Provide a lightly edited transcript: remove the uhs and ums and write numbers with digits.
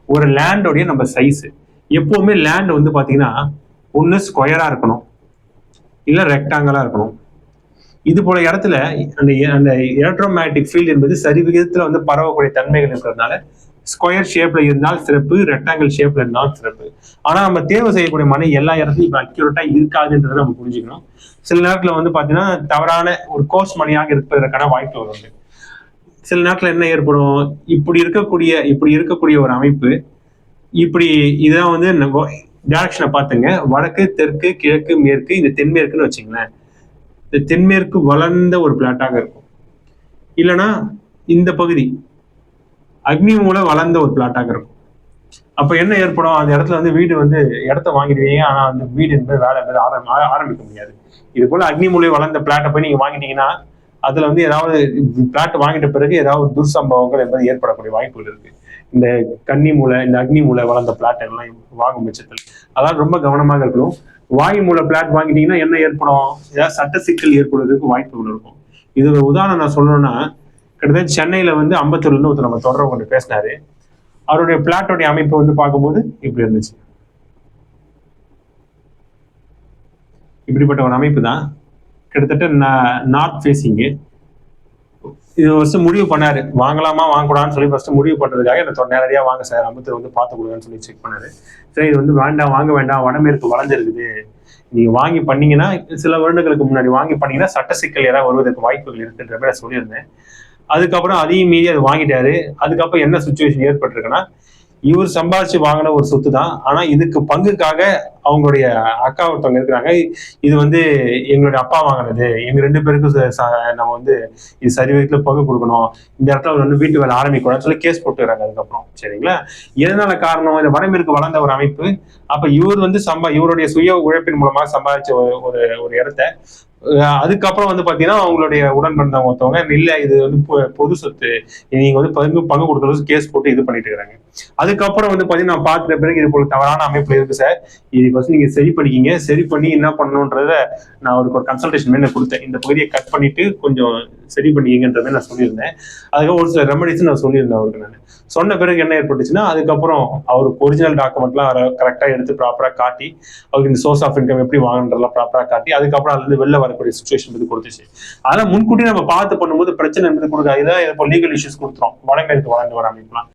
ஒரு லேண்டோடைய நம்ம சைஸ். எப்பவுமே லேண்ட் வந்து பாத்தீங்கன்னா ஒண்ணு ஸ்கொயரா இருக்கணும், இல்ல ரெக்டாங்கலா இருக்கணும். இது போல இடத்துல அந்த அந்த எலக்ட்ரோமேக்னெட்டிக் ஃபீல்டு என்பது சரி விகிதத்துல வந்து பரவக்கூடிய தன்மைகள் இருக்கிறதுனால ஸ்கொயர் ஷேப்ல இருந்தால் சிறப்பு, ரெக்டாங்கிள் ஷேப்ல இருந்தால் சிறப்பு. ஆனா நம்ம தேர்வு செய்யக்கூடிய மனை எல்லா இடத்துலையும் இப்ப அக்யூரேட்டா இருக்காதுன்றதை நம்ம புரிஞ்சுக்கணும். சில நேரத்துல வந்து பாத்தீங்கன்னா தவறான ஒரு கோர்ஸ் மணியாக இருப்பதற்கான வாய்ப்புகள் உண்டு. சில நேரத்துல என்ன ஏற்படும், இப்படி இருக்கக்கூடிய ஒரு அமைப்பு இப்படி இதான் வந்து நம்ம டைரக்ஷனை பார்த்துங்க. வடக்கு, தெற்கு, கிழக்கு, மேற்கு, இந்த தென்மேற்குன்னு வச்சுங்களேன். இந்த தென்மேற்கு வளர்ந்த ஒரு பிளாட்டாக இருக்கும். இல்லைன்னா இந்த பகுதி அக்னி மூல வளர்ந்த ஒரு பிளாட்டாக இருக்கும். அப்ப என்ன ஏற்படும், அந்த இடத்துல வந்து வீடு வந்து இடத்த வாங்கிடுவீங்க, ஆனா அந்த வீடு என்பது வேலை என்பது ஆரம்பிக்க முடியாது. இது போல அக்னி மூலை வளர்ந்த பிளாட்டை போய் நீங்க வாங்கிட்டீங்கன்னா அதுல வந்து ஏதாவது பிளாட் வாங்கிட்ட பிறகு ஏதாவது துர்சம்பவங்கள் என்பது ஏற்படக்கூடிய வாய்ப்புகள் இருக்கு. இந்த கன்னி மூலை, இந்த அக்னி மூலை வளர்ந்த பிளாட் எல்லாம் வாங்கும் பட்சத்தில் அதாவது ரொம்ப கவனமாக இருக்கணும். வாயு மூல பிளாட் வாங்கிட்டீங்கன்னா என்ன ஏற்படும், ஏதாவது சட்ட சிக்கல் ஏற்படுவதற்கு வாய்ப்புகள் இருக்கும். இது ஒரு உதாரணம் நான் சொல்லணும்னா, கிட்டத்தட்ட சென்னையில வந்து அம்பத்தூர்ல இருந்து ஒருத்தர் நம்ம தொடர்பு கொண்டு பேசினாரு. அவருடைய பிளாட்டோடைய அமைப்பு வந்து பார்க்கும்போது இப்படி இருந்துச்சு. இப்படிப்பட்ட ஒரு அமைப்பு தான். கிட்டத்தட்ட நார்த் ஃபேஸிங்கு. இது ஃபர்ஸ்ட் முடிவு பண்ணாரு, வாங்கலாமா வாங்கக்கூடாதுன்னு சொல்லி ஃபர்ஸ்ட் முடிவு பண்றதுக்காக என்ன நேரடியா வாங்க சார் அம்பத்தூர் வந்து பார்த்து கொடுங்கன்னு சொல்லி செக் பண்ணாரு. சரி இது வந்து வேண்டாம், வாங்க வேண்டாம், வடமேற்கு வளர்ந்துருக்குது, நீங்க வாங்கி பண்ணீங்கன்னா சில வருடங்களுக்கு முன்னாடி வாங்கி பண்ணீங்கன்னா சட்ட சிக்கல் ஏதாவது வருவதற்கு வாய்ப்புகள் இருக்குன்ற மாதிரி நான் சொல்லியிருந்தேன். அதுக்கப்புறம் அதையும் மீறி அதை வாங்கிட்டாரு. அதுக்கப்புறம் என்ன சுச்சுவேஷன் ஏற்பட்டிருக்குன்னா, இவர் சம்பாதிச்சு வாங்கின ஒரு சொத்து தான். ஆனா இதுக்கு பங்குக்காக அவங்களுடைய அக்கா ஒருத்தவங்க இருக்கிறாங்க, இது வந்து எங்களுடைய அப்பா வாங்கினது, எங்க 2 பேருக்கும் நம்ம வந்து இது சரி விதத்துல பங்கு கொடுக்கணும், இந்த இடத்துல வந்து வீட்டு வேலை ஆரம்பிக்கூடாதுன்னு சொல்லி கேஸ் போட்டுக்கிறாங்க. அதுக்கப்புறம் சரிங்களா, எதனால காரணம், இந்த வடமேற்கு வளர்ந்த ஒரு அமைப்பு. அப்ப இவர் வந்து இவருடைய சுய உழைப்பின் மூலமா சம்பாதிச்ச ஒரு ஒரு இடத்த அதுக்கப்புறம் வந்து பாத்தீங்கன்னா அவங்களுடைய உடன் பிறந்தவங்க ஒருத்தவங்க இல்ல இது வந்து பொது சொத்து, நீங்க வந்து பங்கு கொடுக்கறது கேஸ் போட்டு இது பண்ணிட்டு இருக்காங்க. அதுக்கப்புறம் வந்து பாத்தீங்கன்னா நான் பார்த்துட்ட பிறகு இது போல தவறான அமைப்புல இருக்கு சார், இது ஃபர்ஸ்ட் நீங்க சரி பண்ணிக்கிங்க, சரி பண்ணி என்ன பண்ணணும்ன்றத நான் அவருக்கு ஒரு கன்சல்டேஷன் மாதிரி கொடுத்தேன். இந்த பகுதியை கட் பண்ணிட்டு கொஞ்சம் சரி பண்ணிக்கிங்கன்றதை நான் சொல்லியிருந்தேன். அதுக்கு ஒரு சில ரெமடிஸ் நான் சொல்லியிருந்தேன் அவருக்கு. நான் சொன்ன பிறகு என்ன ஏற்பட்டுச்சுன்னா, அதுக்கப்புறம் அவருக்கு ஒரிஜினல் டாக்குமெண்ட்லாம் கரெக்டா எடுத்து ப்ராப்பரா காட்டி அவருக்கு இந்த சோர்ஸ் ஆஃப் இன்கம் எப்படி வாங்கன்றதெல்லாம் ப்ராப்பரா காட்டி அதுக்கப்புறம் அதுல இருந்து வெளில வரக்கூடிய சுச்சுவேஷன் வந்து கொடுத்துச்சு. அதெல்லாம் முன்கூட்டி நம்ம பார்த்து பண்ணும்போது பிரச்சனை என்பது கொடுக்காது. இதான் இப்போ லீகல் இஷ்யூஸ் கொடுத்துரும் வடமேற்கு வளர்ந்து வர அமைப்புலாம்.